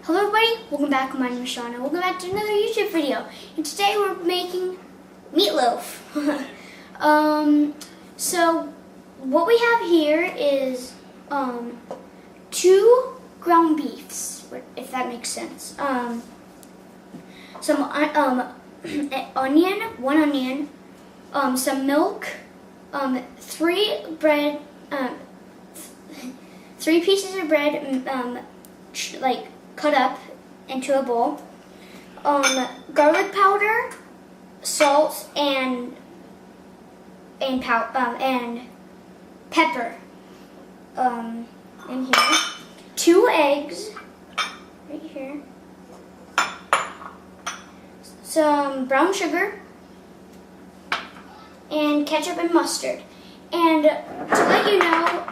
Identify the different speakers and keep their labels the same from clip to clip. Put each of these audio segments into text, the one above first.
Speaker 1: Hello everybody, welcome back. My name is Shauna. Welcome back to another YouTube video. And today we're making meatloaf. So what we have here is 2 ground beefs, if that makes sense. Some onion, 1 onion, some milk, 3 pieces of bread, like cut up into a bowl, garlic powder, salt, and pepper in here, 2 eggs right here, some brown sugar, and ketchup and mustard. And to let you know,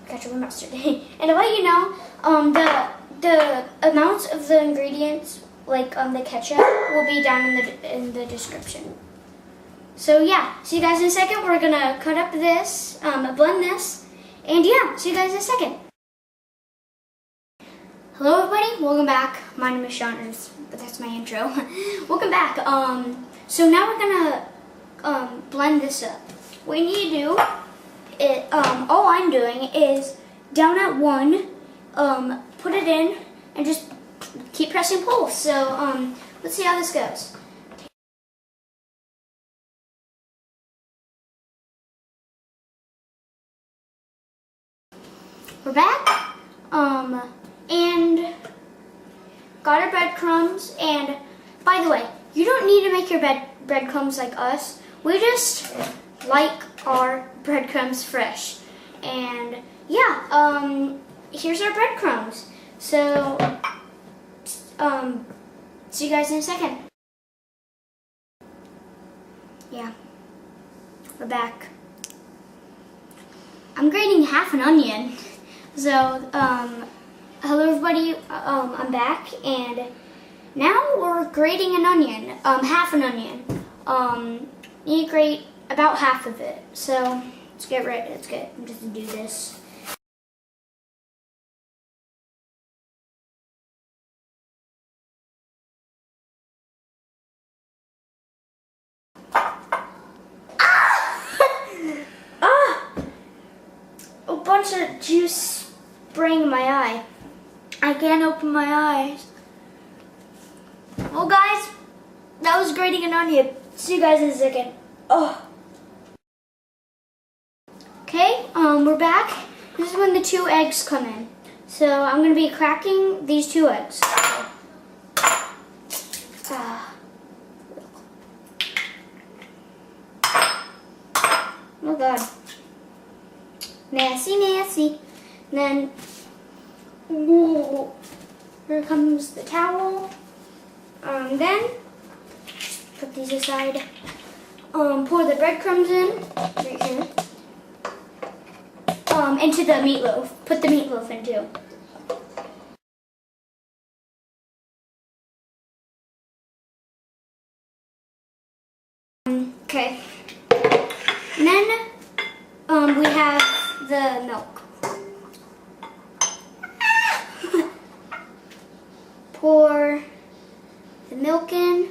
Speaker 1: ketchup and mustard. And to let you know, the amounts of the ingredients, like the ketchup, will be down in the description. So yeah, see you guys in a second. We're gonna cut up this, blend this, and yeah, see you guys in a second. Hello everybody, welcome back. My name is Shauna, but that's my intro. Welcome back. So now we're gonna blend this up. What you need to do, all I'm doing is down at 1. Put it in and just keep pressing pull. So let's see how this goes. We're back, and got our breadcrumbs. And by the way, you don't need to make your breadcrumbs like us. We just like our breadcrumbs fresh. And yeah, here's our breadcrumbs. So, see you guys in a second. Yeah, we're back. I'm grating half an onion. So, hello everybody, I'm back, and now we're grating an onion, half an onion. You need to grate about half of it. So, let's get ready, I'm just gonna do this. A bunch of juice spraying in my eye. I can't open my eyes. Well guys, that was grating an onion. See you guys in a second. Oh. Okay, we're back. This is when the 2 eggs come in. So I'm gonna be cracking these 2 eggs. Oh God. Messy, messy. And then, ooh, here comes the towel. Then, put these aside. Pour the breadcrumbs in, right here. Into the meatloaf. Put the meatloaf in too. Okay. And then, we have the milk. Pour the milk in.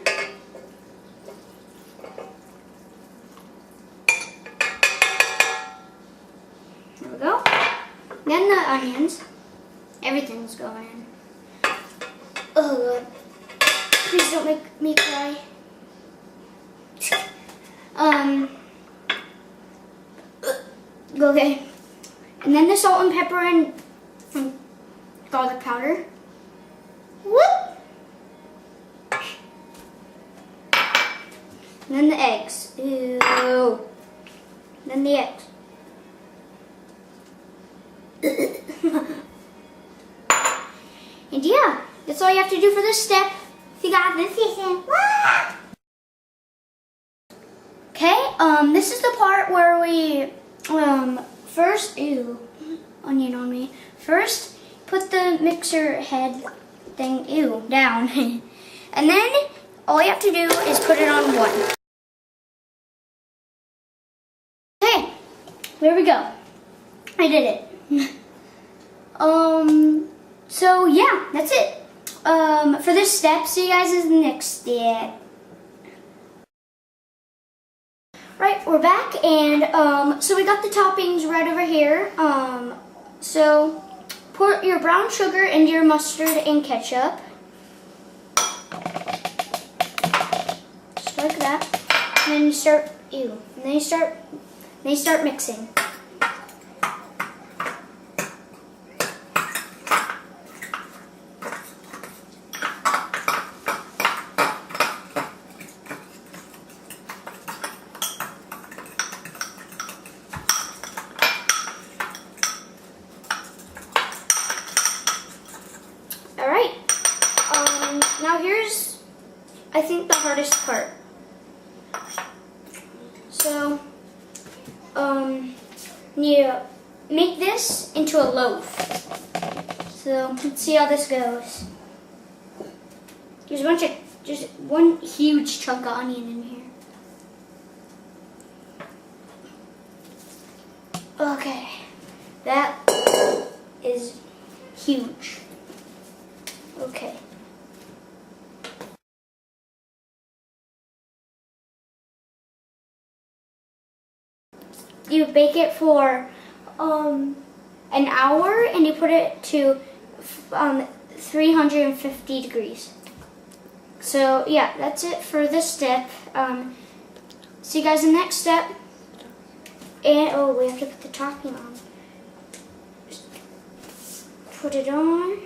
Speaker 1: There we go. Then the onions. Everything's going in. Oh God. Please don't make me cry. Okay. And then the salt and pepper and garlic powder. Whoop! And then the eggs. Ew. And then the eggs. And yeah, that's all you have to do for this step. If you got this, okay, this is the part where we first, ew, onion on me. First, put the mixer head thing, ew, down. And then, all you have to do is put it on 1. Okay, there we go. I did it. So yeah, that's it. for this step, see you guys in the next step. Right, we're back, and so we got the toppings right over here. So pour your brown sugar into your mustard and ketchup. Just like that. And then you start, and then you start mixing. Alright, now here's, I think, the hardest part. So, you make this into a loaf. So, let's see how this goes. There's one huge chunk of onion in here. Okay, that is huge. Okay. You bake it for an hour, and you put it to 350 degrees. So yeah, that's it for this step. See you guys in the next step. And oh, we have to put the topping on. Just put it on.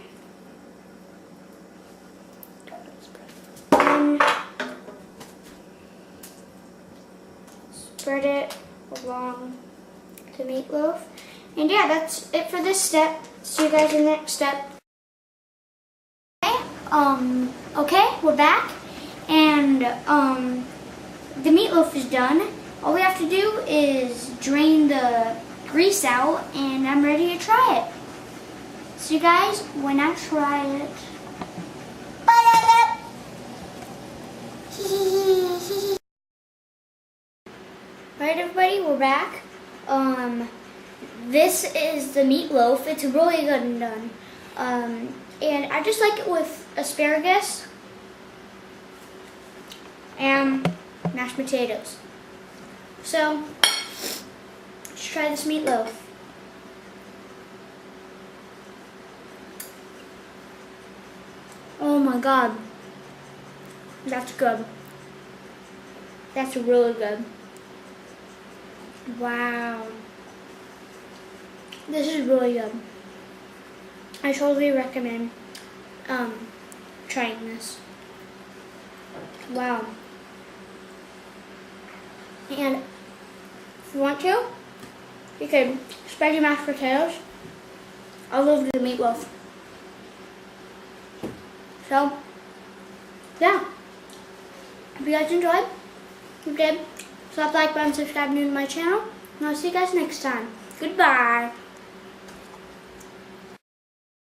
Speaker 1: Spread it along the meatloaf. And yeah, that's it for this step. See you guys in the next step. Okay, we're back. And the meatloaf is done. All we have to do is drain the grease out, and I'm ready to try it. See you guys when I try it. Alright everybody, we're back. This is the meatloaf. It's really good and done. And I just like it with asparagus and mashed potatoes. So, let's try this meatloaf. Oh my god. That's good. That's really good. Wow. This is really good. I totally recommend trying this. Wow. And if you want to, you can spread your mashed potatoes all over the meatloaf. So, yeah. If you guys enjoyed, if you did, slap the like button, subscribe new to my channel, and I'll see you guys next time. Goodbye.